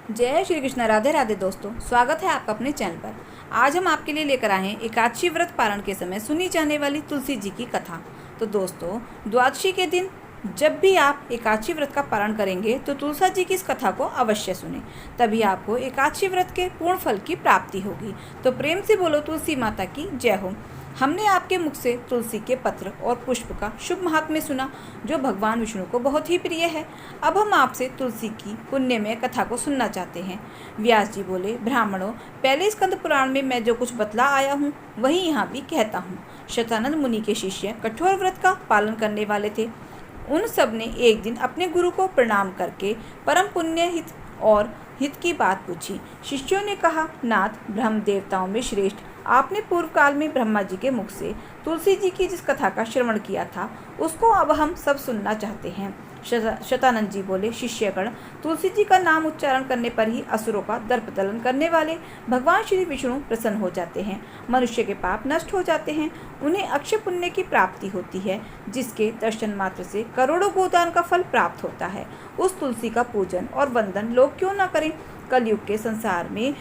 जय श्री कृष्ण। राधे राधे दोस्तों, स्वागत है आपका अपने चैनल पर। आज हम आपके लिए लेकर आए हैं एकादशी व्रत पारण के समय सुनी जाने वाली तुलसी जी की कथा। तो दोस्तों, द्वादशी के दिन जब भी आप एकादशी व्रत का पारण करेंगे तो तुलसी जी की इस कथा को अवश्य सुने, तभी आपको एकादशी व्रत के पूर्ण फल की प्राप्ति होगी। तो प्रेम से बोलो तुलसी माता की जय हो। हमने आपके मुख से तुलसी के पत्र और पुष्प का शुभ महात्म्य सुना, जो भगवान विष्णु को बहुत ही प्रिय है। अब हम आपसे तुलसी की पुण्यमय कथा को सुनना चाहते हैं। व्यास जी बोले, ब्राह्मणों, पहले स्कंद पुराण में मैं जो कुछ बतला आया हूँ वही यहाँ भी कहता हूँ। शतानंद मुनि के शिष्य कठोर व्रत का पालन करने वाले थे। उन सब ने एक दिन अपने गुरु को प्रणाम करके परम पुण्य हित की बात पूछी। शिष्यों ने कहा, नाथ, ब्रह्म देवताओं में श्रेष्ठ आपने पूर्व काल में ब्रह्मा जी के मुख से तुलसी जी की जिस कथा का श्रवण किया था उसको अब हम सब सुनना चाहते हैं। शतानंद जी बोले, शिष्यगण, तुलसी जी का नाम उच्चारण करने पर ही असुरों का दर्प दलन करने वाले भगवान श्री विष्णु प्रसन्न हो जाते हैं। मनुष्य के पाप नष्ट हो जाते हैं। उन्हें अक्षय पुण्य की प्राप्ति होती है, जिसके दर्शन मात्र से करोड़ों गोदान का फल प्राप्त होता है। उस तुलसी का पूजन और वंदन लोग क्यों न करें। कलयुग के संसार में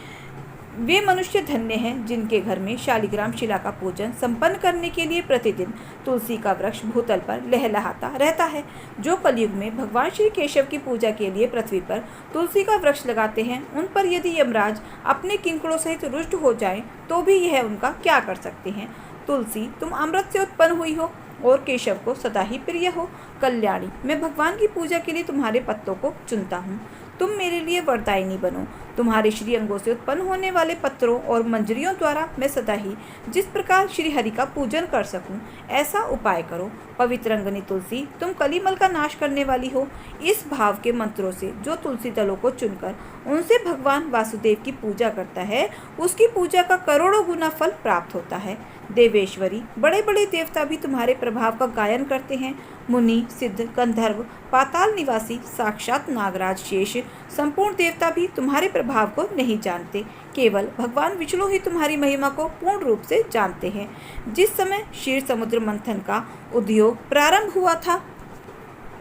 वे मनुष्य धन्य हैं जिनके घर में शालिग्राम शिला का पूजन संपन्न करने के लिए प्रतिदिन तुलसी का वृक्ष भूतल पर लहलहाता रहता है। जो कलयुग में भगवान श्री केशव की पूजा के लिए पृथ्वी पर तुलसी का वृक्ष लगाते हैं, उन पर यदि यमराज अपने किंकरों सहित रुष्ट हो जाए तो भी यह उनका क्या कर सकते हैं। तुलसी, तुम अमृत से उत्पन्न हुई हो और केशव को सदा ही प्रिय हो। कल्याणी, मैं भगवान की पूजा के लिए तुम्हारे पत्तों को चुनता हूँ। तुम मेरे लिए वरदायिनी बनो। तुम्हारे श्री अंगों से उत्पन्न होने वाले पत्रों और मंजरियों द्वारा मैं सदा ही जिस प्रकार श्री हरि का पूजन कर सकूं, ऐसा उपाय करो। पवित्र अंगनी तुलसी, तुम कलिमल का नाश करने वाली हो। इस भाव के मंत्रों से जो तुलसी दलों को चुनकर उनसे भगवान वासुदेव की पूजा करता है, उसकी पूजा का करोड़ों गुना फल प्राप्त होता है। देवेश्वरी, बड़े बड़े देवता भी तुम्हारे प्रभाव का गायन करते हैं। मुनि, सिद्ध, गंधर्व, पाताल निवासी, साक्षात नागराज, शेष, संपूर्ण देवता भी तुम्हारे प्रभाव को नहीं जानते। केवल भगवान विष्णु ही तुम्हारी महिमा को पूर्ण रूप से जानते हैं। जिस समय क्षीर समुद्र मंथन का उद्योग प्रारंभ हुआ था,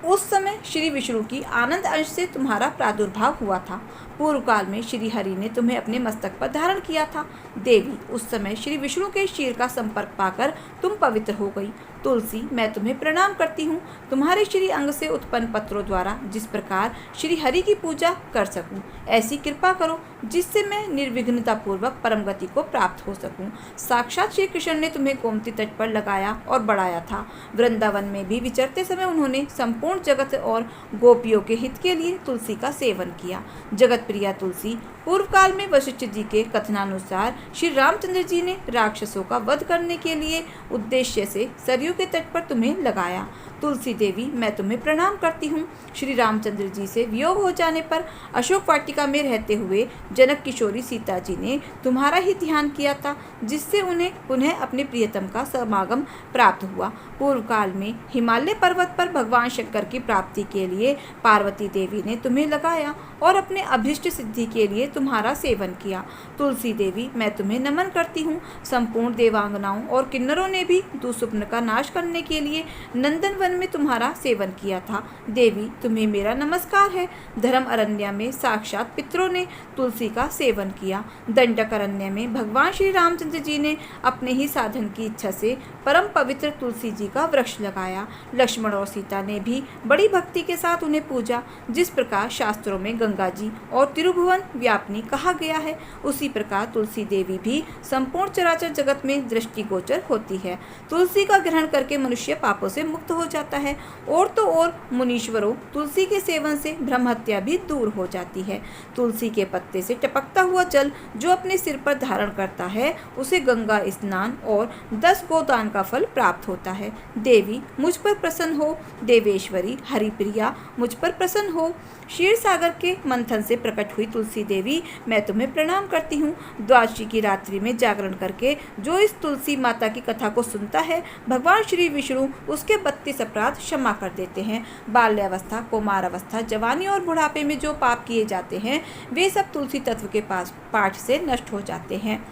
उस समय श्री विष्णु की आनंद अंश से तुम्हारा प्रादुर्भाव हुआ था। पूर्व काल में श्री हरि ने तुम्हें अपने मस्तक पर धारण किया था। देवी, उस समय श्री विष्णु के शीर का संपर्क पाकर तुम पवित्र हो गई। तुलसी, मैं तुम्हें प्रणाम करती हूँ। तुम्हारे श्री अंग से उत्पन्न पत्रों द्वारा जिस प्रकार श्री हरि की पूजा कर सकूं, ऐसी कृपा करो जिससे मैं निर्विघ्नता पूर्वक परम गति को प्राप्त हो सकूं। साक्षात श्री कृष्ण ने तुम्हें गोमती तट पर लगाया और बढ़ाया था। वृंदावन में भी विचरते समय उन्होंने संपूर्ण जगत और गोपियों के हित के लिए तुलसी का सेवन किया। जगत प्रिया तुलसी, पूर्व काल में वशिष्ठ जी के कथनानुसार श्री रामचंद्र जी ने राक्षसों का वध करने के लिए उद्देश्य से सरयू के तट पर तुम्हें लगाया। तुलसी देवी, मैं तुम्हें प्रणाम करती हूँ। श्री रामचंद्र जी से वियोग हो जाने पर अशोक वाटिका में रहते हुए जनक किशोरी सीता जी ने तुम्हारा ही ध्यान किया था, जिससे उन्हें पुनः अपने प्रियतम का समागम प्राप्त हुआ। पूर्व काल में हिमालय पर्वत पर भगवान शंकर की प्राप्ति के लिए पार्वती देवी ने तुम्हें लगाया और अपने अभीष्ट सिद्धि के लिए तुम्हारा सेवन किया। तुलसी देवी, मैं तुम्हें नमन करती हूँ। संपूर्ण देवांगनाओं और किन्नरों ने भी दुःस्वप्न का नाश करने के लिए नंदन वन में तुम्हारा सेवन किया था। देवी, तुम्हें मेरा नमस्कार है। धर्म अरण्य में साक्षात पितरों ने तुलसी का सेवन किया। दंडक अरण्य में भगवान श्री रामचंद्र जी ने अपने ही साधन की इच्छा से परम पवित्र तुलसी जी का वृक्ष लगाया। लक्ष्मण और सीता ने भी बड़ी भक्ति के साथ उन्हें पूजा। जिस प्रकार शास्त्रों में गंगा जी और त्रिभुवन व्यापिनी कहा गया है, उसी प्रकार तुलसी देवी भी संपूर्ण चराचर जगत में दृष्टिगोचर होती है। तुलसी का ग्रहण करके मनुष्य पापों से मुक्त हो जाता है। और तो और मुनीश्वरों, तुलसी के सेवन से ब्रह्म हत्या भी दूर हो जाती है। तुलसी के पत्ते से टपकता हुआ जल जो अपने सिर पर धारण करता है, उसे गंगा स्नान और 10 गोदान का फल प्राप्त होता है। देवी, मुझ पर प्रसन्न हो। देवेश्वरी, हरिप्रिया, मुझ पर प्रसन्न हो। क्षीर सागर के मंथन से प्रकट हुई तुलसी देवी, मैं तुम्हें प्रणाम करती हूँ। द्वादशी की रात्रि में जागरण करके जो इस तुलसी माता की कथा को सुनता है, भगवान श्री विष्णु उसके 32 अपराध क्षमा कर देते हैं। बाल्यावस्था, कुमारावस्था, जवानी और बुढ़ापे में जो पाप किए जाते हैं, वे सब तुलसी तत्व के पाठ से नष्ट हो जाते हैं।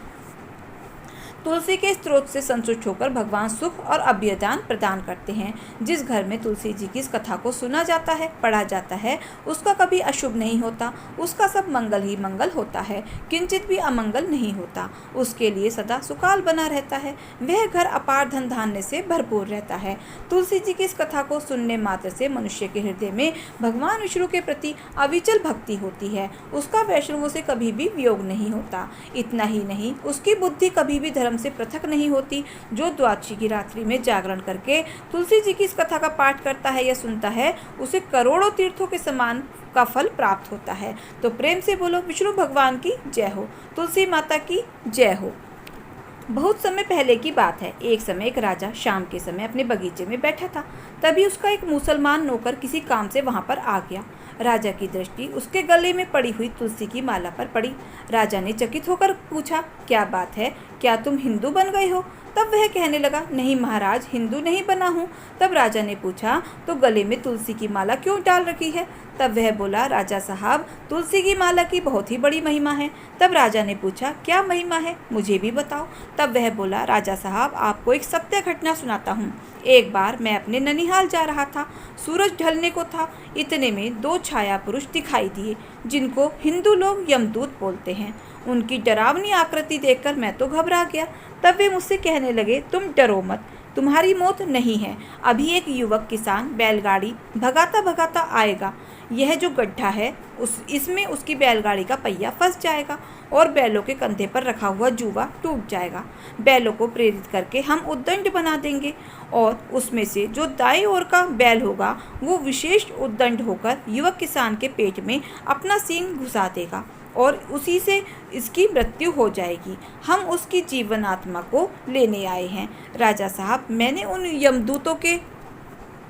तुलसी के स्त्रोत से संतुष्ट होकर भगवान सुख और अभ्युदान प्रदान करते हैं। जिस घर में तुलसी जी की इस कथा को सुना जाता है, पढ़ा जाता है, उसका कभी अशुभ नहीं होता, उसका सब मंगल ही मंगल होता है, किंचित भी अमंगल नहीं होता। उसके लिए सदा सुकाल बना रहता है, वह घर अपार धन धान्य से भरपूर रहता है। तुलसी जी की इस कथा को सुनने मात्र से मनुष्य के हृदय में भगवान विष्णु के प्रति अविचल भक्ति होती है, उसका वैष्णवों से कभी भी वियोग नहीं होता। इतना ही नहीं, उसकी बुद्धि कभी भी धर्म से पृथक नहीं होती। जो द्वादशी की रात्रि में जागरण करके तुलसी जी की इस कथा का पाठ करता है या सुनता है, उसे करोड़ों तीर्थों के समान का फल प्राप्त होता है। तो प्रेम से बोलो विष्णु भगवान की जय हो, तुलसी माता की जय हो। बहुत समय पहले की बात है। एक समय एक राजा शाम के समय अपने बगीचे में बैठा था। तभी उसका एक मुसलमान नौकर किसी काम से वहां पर आ गया। राजा की दृष्टि उसके गले में पड़ी हुई तुलसी की माला पर पड़ी। राजा ने चकित होकर पूछा, क्या बात है, क्या तुम हिंदू बन गए हो? तब वह कहने लगा, नहीं महाराज, हिंदू नहीं बना हूँ। तब राजा ने पूछा, तो गले में तुलसी की माला क्यों डाल रखी है? तब वह बोला, राजा साहब, तुलसी की माला की बहुत ही बड़ी महिमा है। तब राजा ने पूछा, क्या महिमा है, मुझे भी बताओ। तब वह बोला, राजा साहब, आपको एक सत्य घटना सुनाता हूँ। एक बार मैं अपने ननिहाल जा रहा था, सूरज ढलने को था। इतने में दो छाया पुरुष दिखाई दिए, जिनको हिंदू लोग यमदूत बोलते हैं। उनकी डरावनी आकृति देखकर मैं तो घबरा गया। तब वे मुझसे कहने लगे, तुम डरो मत, तुम्हारी मौत नहीं है। अभी एक युवक किसान बैलगाड़ी भगाता भगाता आएगा। यह जो गड्ढा है इसमें उसकी बैलगाड़ी का पहिया फंस जाएगा और बैलों के कंधे पर रखा हुआ जुआ टूट जाएगा। बैलों को प्रेरित करके हम उद्दंड बना देंगे और उसमें से जो दाएं ओर का बैल होगा वो विशेष उद्दंड होकर युवक किसान के पेट में अपना सींग घुसा देगा और उसी से इसकी मृत्यु हो जाएगी। हम उसकी जीवन आत्मा को लेने आए हैं। राजा साहब, मैंने उन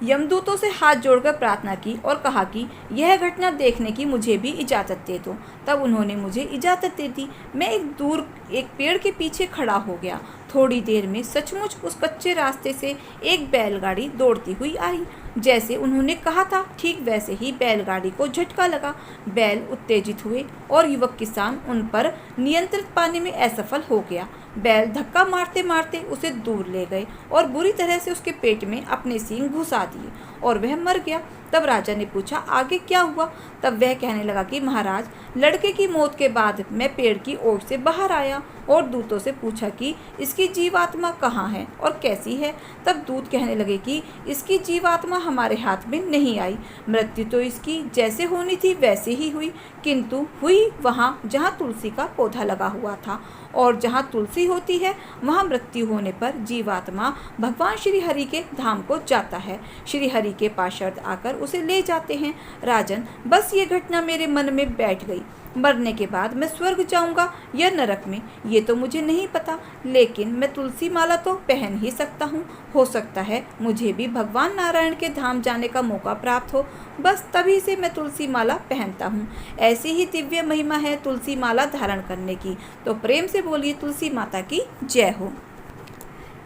यमदूतों से हाथ जोड़कर प्रार्थना की और कहा कि यह घटना देखने की मुझे भी इजाज़त दे दो। तब उन्होंने मुझे इजाज़त दे दी। मैं एक पेड़ के पीछे खड़ा हो गया। थोड़ी देर में सचमुच उस कच्चे रास्ते से एक बैलगाड़ी दौड़ती हुई आई। जैसे उन्होंने कहा था ठीक वैसे ही बैलगाड़ी को झटका लगा। बैल उत्तेजित हुए और युवक किसान उन पर नियंत्रण पाने में असफल हो गया। बैल धक्का मारते मारते उसे दूर ले गए और बुरी तरह से उसके पेट में अपने सींग घुसा दिए और वह मर गया। तब राजा ने पूछा, आगे क्या हुआ? तब वह कहने लगा कि महाराज, लड़के की मौत के बाद मैं पेड़ की ओर से बाहर आया और दूतों से पूछा कि इसकी जीवात्मा कहाँ है और कैसी है। तब दूत कहने लगे कि इसकी जीवात्मा हमारे हाथ में नहीं आई। मृत्यु तो इसकी जैसे होनी थी वैसे ही हुई, किंतु हुई वहाँ जहाँ तुलसी का पौधा लगा हुआ था, और जहाँ तुलसी होती है वहाँ मृत्यु होने पर जीवात्मा भगवान श्री हरि के धाम को जाता है। श्री हरि के पार्षद आकर उसे ले जाते हैं। राजन, बस ये घटना मेरे मन में बैठ गई। मरने के बाद मैं स्वर्ग जाऊंगा या नरक में, ये तो मुझे नहीं पता, लेकिन मैं तुलसी माला तो पहन ही सकता हूँ। हो सकता है मुझे भी भगवान नारायण के धाम जाने का मौका प्राप्त हो। बस तभी से मैं तुलसी माला पहनता हूँ। ऐसी ही दिव्य महिमा है तुलसी माला धारण करने की। तो प्रेम से बोलिए, तुलसी माता की जय हो।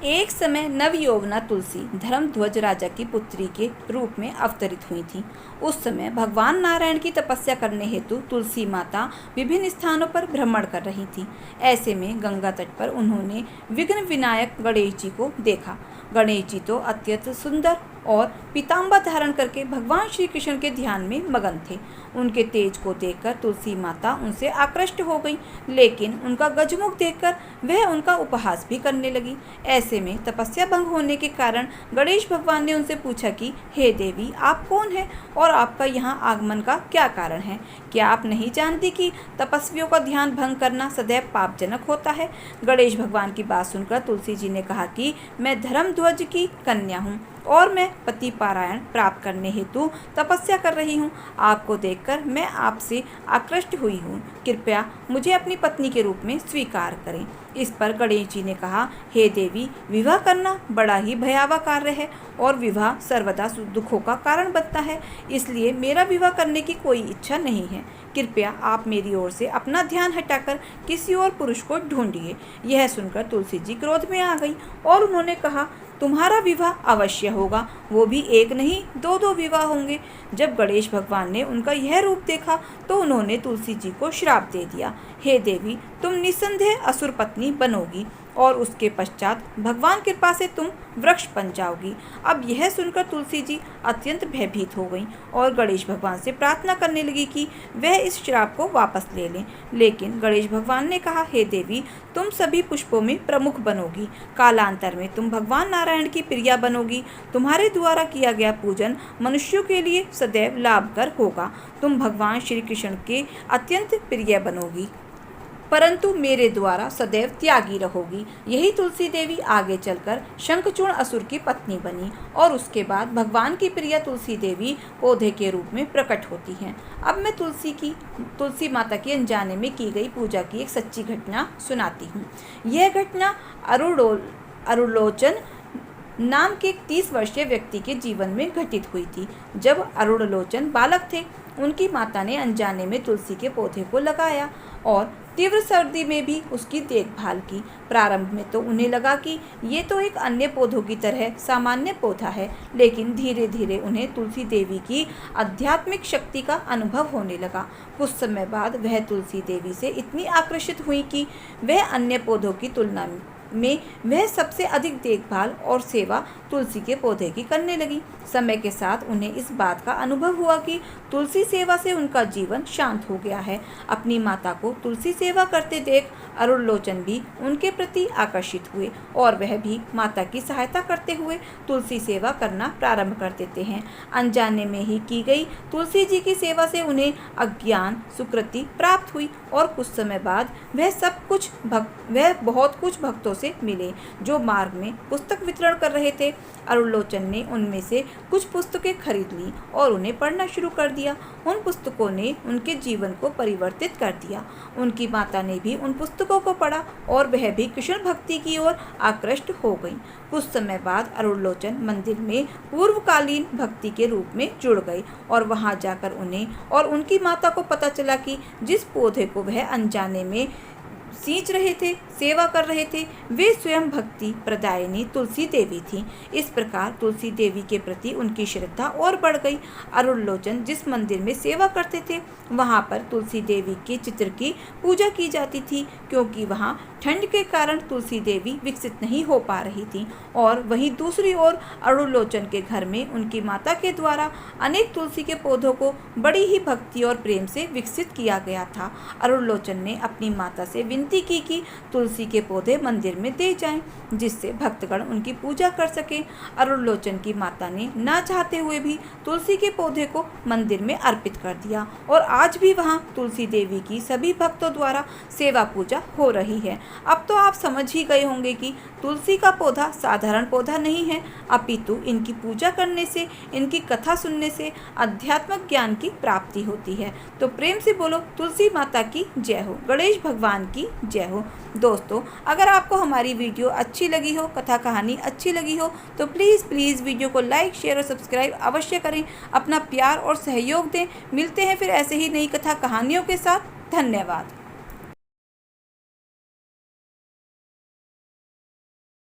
एक समय नवयौवना तुलसी धर्मध्वज राजा की पुत्री के रूप में अवतरित हुई थी। उस समय भगवान नारायण की तपस्या करने हेतु तुलसी माता विभिन्न स्थानों पर भ्रमण कर रही थी। ऐसे में गंगा तट पर उन्होंने विघ्न विनायक गणेश जी को देखा। गणेश जी तो अत्यंत सुंदर और पीताम्बर धारण करके भगवान श्री कृष्ण के ध्यान में मगन थे। उनके तेज को देखकर तुलसी माता उनसे आकृष्ट हो गई, लेकिन उनका गजमुख देखकर वह उनका उपहास भी करने लगी। ऐसे में तपस्या भंग होने के कारण गणेश भगवान ने उनसे पूछा कि हे देवी, आप कौन हैं और आपका यहाँ आगमन का क्या कारण है? क्या आप नहीं जानती कि तपस्वियों का ध्यान भंग करना सदैव पापजनक होता है? गणेश भगवान की बात सुनकर तुलसी जी ने कहा कि मैं धर्मध्वज की कन्या हूँ और मैं पति पारायण प्राप्त करने हेतु तपस्या कर रही हूँ। आपको देखकर मैं आपसे आकृष्ट हुई हूँ। कृपया मुझे अपनी पत्नी के रूप में स्वीकार करें। इस पर गणेश जी ने कहा, हे देवी, विवाह करना बड़ा ही भयावह कार्य है और विवाह सर्वदा दुखों का कारण बनता है, इसलिए मेरा विवाह करने की कोई इच्छा नहीं है। कृपया आप मेरी ओर से अपना ध्यान हटाकर किसी और पुरुष को ढूंढिए। यह सुनकर तुलसी जी क्रोध में आ गई और उन्होंने कहा, तुम्हारा विवाह अवश्य होगा, वो भी एक नहीं दो विवाह होंगे। जब गणेश भगवान ने उनका यह रूप देखा तो उन्होंने तुलसी जी को श्राप दे दिया, हे देवी, तुम निस्संदेह असुर पत्नी बनोगी। और उसके पश्चात भगवान कृपा से तुम वृक्ष बन जाओगी। अब यह सुनकर तुलसी जी अत्यंत भयभीत हो गईं और गणेश भगवान से प्रार्थना करने लगी कि वह इस श्राप को वापस ले लें। लेकिन गणेश भगवान ने कहा, हे देवी, तुम सभी पुष्पों में प्रमुख बनोगी, कालांतर में तुम भगवान नारायण की प्रिया बनोगी, तुम्हारे द्वारा किया गया पूजन मनुष्यों के लिए सदैव लाभकर होगा, तुम भगवान श्री कृष्ण के अत्यंत प्रिय बनोगी, परंतु मेरे द्वारा सदैव त्यागी रहोगी। यही तुलसी देवी आगे चलकर शंखचूर्ण असुर की पत्नी बनी और उसके बाद भगवान की प्रिया तुलसी देवी पौधे के रूप में प्रकट होती हैं। अब मैं तुलसी माता की अनजाने में की गई पूजा की एक सच्ची घटना सुनाती हूँ। यह घटना अरुलोचन नाम के एक 30 वर्षीय व्यक्ति के जीवन में घटित हुई थी। जब अरुणलोचन बालक थे, उनकी माता ने अनजाने में तुलसी के पौधे को लगाया और तीव्र सर्दी में भी उसकी देखभाल की। प्रारंभ में तो उन्हें लगा कि ये तो एक अन्य पौधों की तरह सामान्य पौधा है, लेकिन धीरे धीरे उन्हें तुलसी देवी की आध्यात्मिक शक्ति का अनुभव होने लगा। कुछ समय बाद वह तुलसी देवी से इतनी आकर्षित हुई कि वह अन्य पौधों की तुलना में वह सबसे अधिक देखभाल और सेवा तुलसी के पौधे की करने लगी। समय के साथ उन्हें इस बात का अनुभव हुआ कि तुलसी सेवा से उनका जीवन शांत हो गया है। अपनी माता को तुलसी सेवा करते देख अरुणलोचन भी उनके प्रति आकर्षित हुए और वह भी माता की सहायता करते हुए तुलसी सेवा करना प्रारंभ कर देते हैं। अनजाने में ही की गई तुलसी जी की सेवा से उन्हें अज्ञान सुकृति प्राप्त हुई और कुछ समय बाद वह बहुत कुछ भक्तों से मिले जो मार्ग में पुस्तक वितरण कर रहे थे। अरुणलोचन ने उनमें से कुछ पुस्तकें खरीद ली और उन्हें पढ़ना शुरू कर दिया। उन पुस्तकों ने उनके जीवन को परिवर्तित कर दिया। उनकी माता ने भी उन पुस्तकों को पढ़ा और वह भी कृष्ण भक्ति की ओर आकृष्ट हो गई। कुछ समय बाद अरुणलोचन मंदिर में पूर्वकालीन भक्ति के रूप में जुड़ गए और वहां जाकर उन्हें और उनकी माता को पता चला कि जिस पौधे को वह अनजाने में सींच रहे थे, सेवा कर रहे थे, वे स्वयं भक्ति प्रदायिनी तुलसी देवी थीं। इस प्रकार तुलसी देवी के प्रति उनकी श्रद्धा और बढ़ गई। अरुणलोचन जिस मंदिर में सेवा करते थे, वहां पर तुलसी देवी के चित्र की पूजा की जाती थी, क्योंकि वहां ठंड के कारण तुलसी देवी विकसित नहीं हो पा रही थी। और वहीं दूसरी ओर अरुणलोचन के घर में उनकी माता के द्वारा अनेक तुलसी के पौधों को बड़ी ही भक्ति और प्रेम से विकसित किया गया था। अरुणलोचन ने अपनी माता से विनती की कि तुलसी के पौधे मंदिर में दे जाएं, जिससे भक्तगण उनकी पूजा कर सके। अरुणलोचन की माता ने ना चाहते हुए भी तुलसी के पौधे को मंदिर में अर्पित कर दिया और आज भी वहां तुलसी देवी की सभी भक्तों द्वारा सेवा पूजा हो रही है। अब तो आप समझ ही गए होंगे कि तुलसी का पौधा साधारण पौधा नहीं है, अपितु इनकी पूजा करने से, इनकी कथा सुनने से आध्यात्मिक ज्ञान की प्राप्ति होती है। तो प्रेम से बोलो तुलसी माता की जय हो, गणेश भगवान की जय हो। दोस्तों, अगर आपको हमारी वीडियो अच्छी लगी हो, कथा कहानी अच्छी लगी हो, तो प्लीज़ वीडियो को लाइक शेयर और सब्सक्राइब अवश्य करें। अपना प्यार और सहयोग दें। मिलते हैं फिर ऐसे ही नई कथा कहानियों के साथ। धन्यवाद।